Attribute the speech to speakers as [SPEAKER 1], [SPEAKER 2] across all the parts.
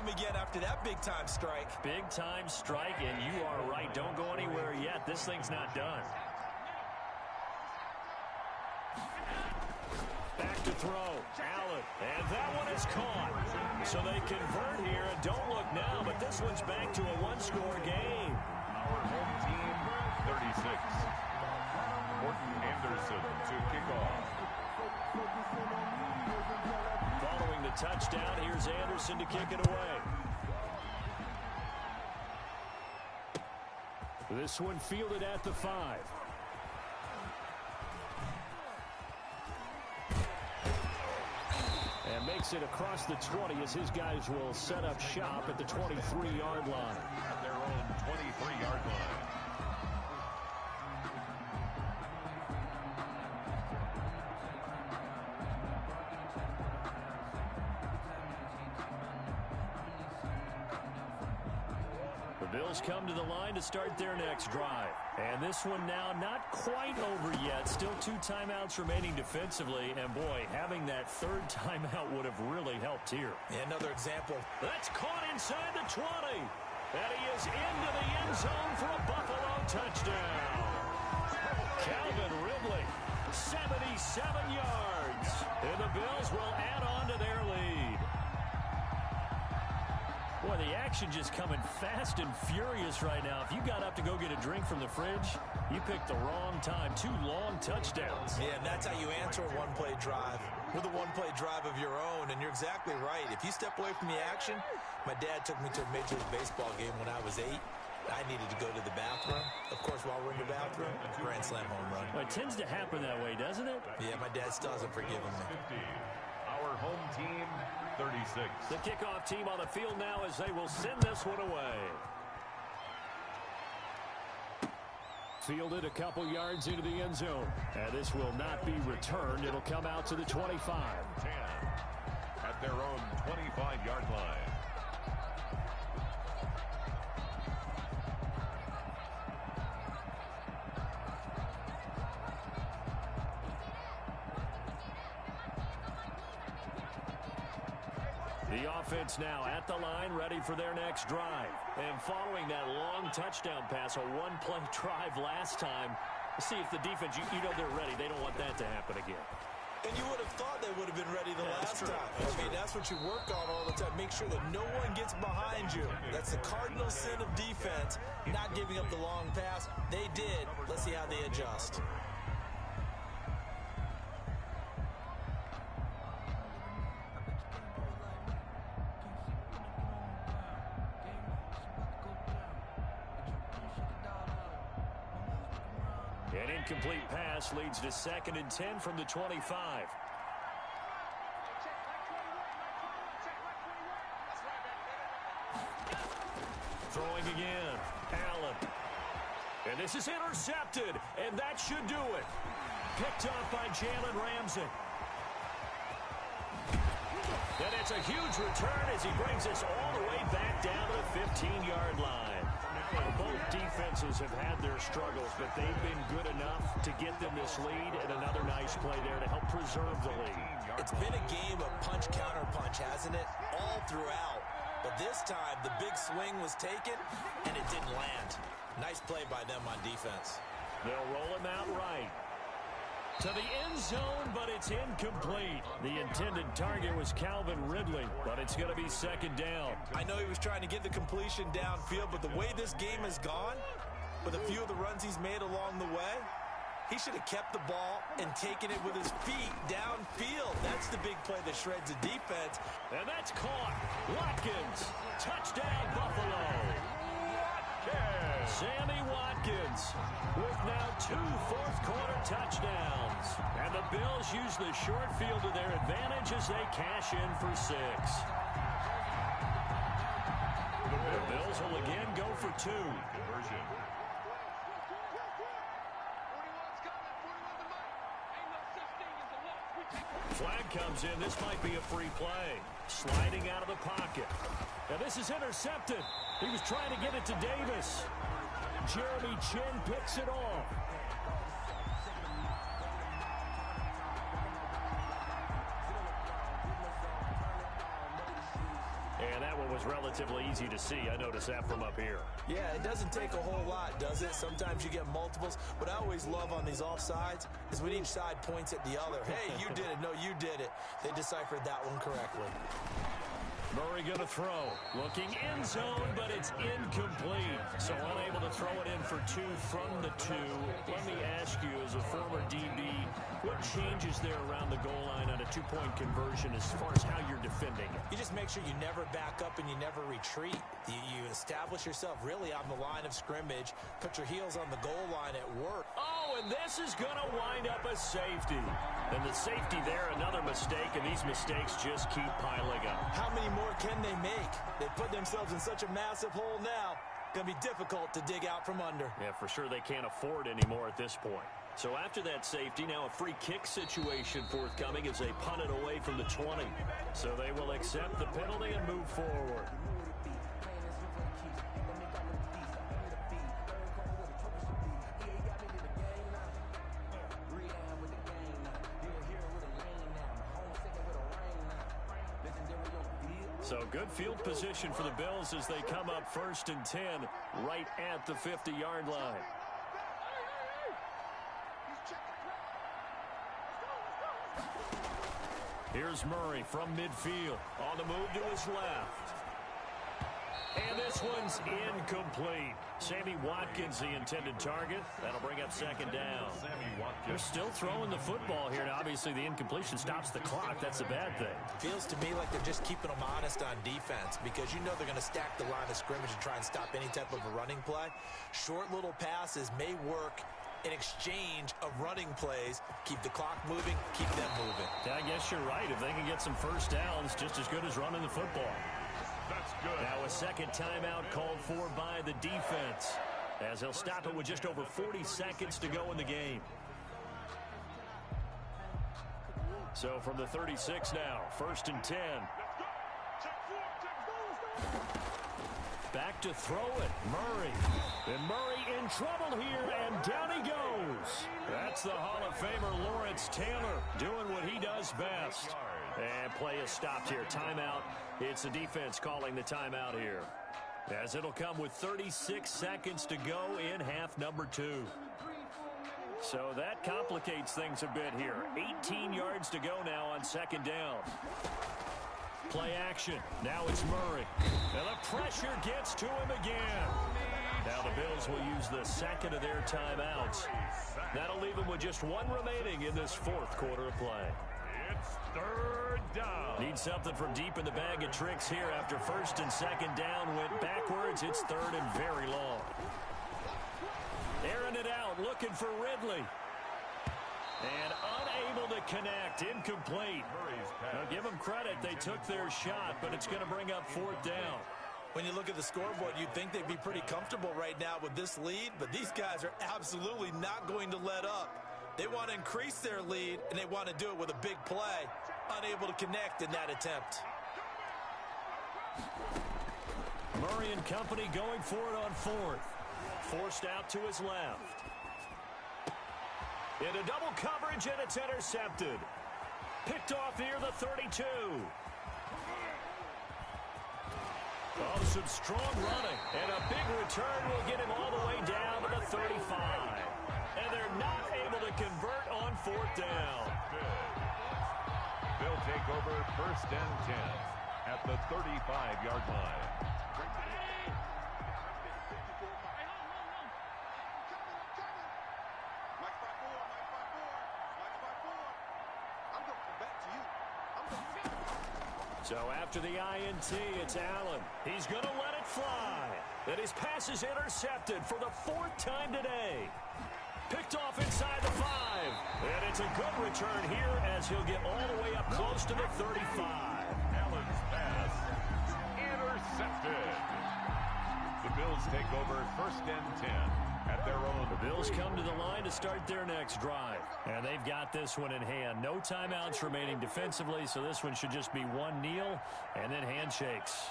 [SPEAKER 1] him again after that big-time strike.
[SPEAKER 2] Big-time strike, and you are right. Don't go anywhere yet. This thing's not done. Back to throw. Allen. And that one is caught. So they convert here, and don't look now, but this one's back to a one-score game.
[SPEAKER 3] Our home team, 36. Morton Anderson to kick off.
[SPEAKER 2] Following the touchdown, here's Anderson to kick it away. This one fielded at the 5. And makes it across the 20 as his guys will set up shop at the 23-yard line.
[SPEAKER 3] At their own 23-yard line.
[SPEAKER 2] Bills come to the line to start their next drive. And this one now not quite over yet. Still 2 timeouts remaining defensively. And, boy, having that 3rd timeout would have really helped here.
[SPEAKER 1] Another example.
[SPEAKER 2] That's caught inside the 20. And he is into the end zone for a Buffalo touchdown. Calvin Ridley, 77 yards. And the Bills will add on to their lead. Boy, the action just coming fast and furious right now. If you got up to go get a drink from the fridge, you picked the wrong time. 2 long touchdowns.
[SPEAKER 1] Yeah, and that's how you answer a one-play drive with a one-play drive of your own. And you're exactly right. If you step away from the action, my dad took me to a Major League Baseball game when I was 8. I needed to go to the bathroom. Of course, while we're in the bathroom, grand slam home run.
[SPEAKER 2] Well, it tends to happen that way, doesn't it?
[SPEAKER 1] Yeah, my dad still hasn't forgiven me.
[SPEAKER 3] Our home team, 36.
[SPEAKER 2] The kickoff team on the field now as they will send this one away. Fielded a couple yards into the end zone. And this will not be returned. It'll come out to the 25.
[SPEAKER 3] 10 at their own 25-yard line.
[SPEAKER 2] The offense now at the line, ready for their next drive. And following that long touchdown pass, a one-play drive last time, see if the defense, you know they're ready. They don't want that to happen again.
[SPEAKER 1] And you would have thought they would have been ready the last time. I mean, that's what you work on all the time. Make sure that no one gets behind you. That's the cardinal sin of defense, not giving up the long pass. They did. Let's see how they adjust.
[SPEAKER 2] An incomplete pass leads to 2nd and 10 from the 25. Throwing again. Allen. And this is intercepted. And that should do it. Picked up by Jalen Ramsey. And it's a huge return as he brings us all the way back down to the 15-yard line. Both defenses have had their struggles, but they've been good enough to get them this lead, and another nice play there to help preserve the lead.
[SPEAKER 1] It's been a game of punch-counter-punch, hasn't it? All throughout. But this time, the big swing was taken, and it didn't land. Nice play by them on defense.
[SPEAKER 2] They'll roll him out right. To the end zone, but it's incomplete. The intended target was Calvin Ridley, but it's going to be 2nd down.
[SPEAKER 1] I know he was trying to get the completion downfield, but the way this game has gone, with a few of the runs he's made along the way, he should have kept the ball and taken it with his feet downfield. That's the big play that shreds the defense.
[SPEAKER 2] And that's caught. Watkins. Touchdown, Buffalo. Sammy Watkins with now 2 fourth-quarter touchdowns. And the Bills use the short field to their advantage as they cash in for 6. The Bills will again go for 2.
[SPEAKER 3] Conversion.
[SPEAKER 2] Flag comes in. This might be a free play. Sliding out of the pocket. Now this is intercepted. He was trying to get it to Davis. Jeremy Chin picks it off. And that one was relatively easy to see. I noticed that from up here.
[SPEAKER 1] Yeah, it doesn't take a whole lot, does it? Sometimes you get multiples. What I always love on these offsides is when each side points at the other. Hey, you did it. No, you did it. They deciphered that one correctly.
[SPEAKER 2] Murray going to throw. Looking end zone, but it's incomplete. So unable to throw it in for 2 from the 2. Let me ask you, as a former DB, what changes there around the goal line on a 2-point conversion as far as how you're defending it?
[SPEAKER 1] You just make sure you never back up and you never retreat. You establish yourself really on the line of scrimmage. Put your heels on the goal line at work.
[SPEAKER 2] Oh, and this is going to wind up a safety. And the safety there, another mistake, and these mistakes just keep piling up.
[SPEAKER 1] How many more can they make? They put themselves in such a massive hole now. Going to be difficult to dig out from under.
[SPEAKER 2] Yeah, for sure they can't afford anymore at this point. So after that safety, now a free kick situation forthcoming as they punt it away from the 20. So they will accept the penalty and move forward. So good field position for the Bills as they come up 1st and 10 right at the 50-yard line. Here's Murray from midfield. On the move to his left. And this one's incomplete. Sammy Watkins, the intended target. That'll bring up 2nd down. They're still throwing the football here. Now, obviously, the incompletion stops the clock. That's a bad thing.
[SPEAKER 1] Feels to me like they're just keeping them honest on defense because you know they're going to stack the line of scrimmage and try and stop any type of a running play. Short little passes may work in exchange of running plays. Keep the clock moving, keep them moving.
[SPEAKER 2] Yeah, I guess you're right. If they can get some first downs, just as good as running the football.
[SPEAKER 3] That's good.
[SPEAKER 2] Now a second timeout called for by the defense, as he'll stop it with just over 40 seconds to go in the game. So from the 36 now, 1st and 10. Back to throw it, Murray. And Murray in trouble here, and down he goes. That's the Hall of Famer Lawrence Taylor doing what he does best. And play is stopped here. Timeout. It's the defense calling the timeout here, as it'll come with 36 seconds to go in half number 2. So that complicates things a bit here. 18 yards to go now on 2nd down. Play action. Now it's Murray. And the pressure gets to him again. Now the Bills will use the 2nd of their timeouts. That'll leave them with just 1 remaining in this 4th quarter of play.
[SPEAKER 3] It's 3rd down.
[SPEAKER 2] Need something from deep in the bag of tricks here after 1st and 2nd down went backwards. It's 3rd and very long. Airing it out, looking for Ridley. And unable to connect, incomplete. Now give them credit, they took their shot, but it's going to bring up 4th down.
[SPEAKER 1] When you look at the scoreboard, you'd think they'd be pretty comfortable right now with this lead, but these guys are absolutely not going to let up. They want to increase their lead, and they want to do it with a big play. Unable to connect in that attempt.
[SPEAKER 2] Murray and company going for it on 4th. Forced out to his left. Into double coverage, and it's intercepted. Picked off near the 32. Oh, some strong running. And a big return will get him all the way down to the 35. And they're not able to convert on 4th down.
[SPEAKER 3] They'll take over 1st and 10 at the 35-yard line.
[SPEAKER 2] So after the INT, it's Allen. He's going to let it fly. And his pass is intercepted for the 4th time today. Picked off inside the 5. And it's a good return here as he'll get all the way up close to the 35.
[SPEAKER 3] Allen's pass intercepted. The Bills take over 1st and 10 at their own.
[SPEAKER 2] The Bills come to the line to start their next drive. And they've got this one in hand. No timeouts remaining defensively, so this one should just be one kneel and then handshakes.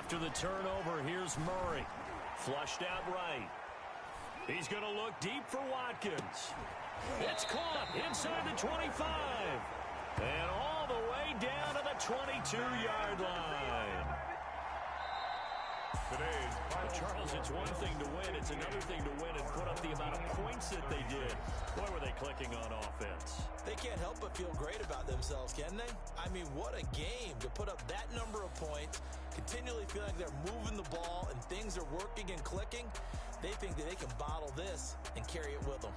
[SPEAKER 2] After the turnover, here's Murray. Flushed out right. He's going to look deep for Watkins. It's caught inside the 25. And all the way down to the 22-yard line.
[SPEAKER 3] Today's
[SPEAKER 2] Charles, it's one thing to win. It's another thing to win and put up the amount of points that they did. Boy, were they clicking on offense.
[SPEAKER 1] They can't help but feel great about themselves, can they? I mean, what a game to put up that number of points, continually feel like they're moving the ball and things are working and clicking. They think that they can bottle this and carry it with them.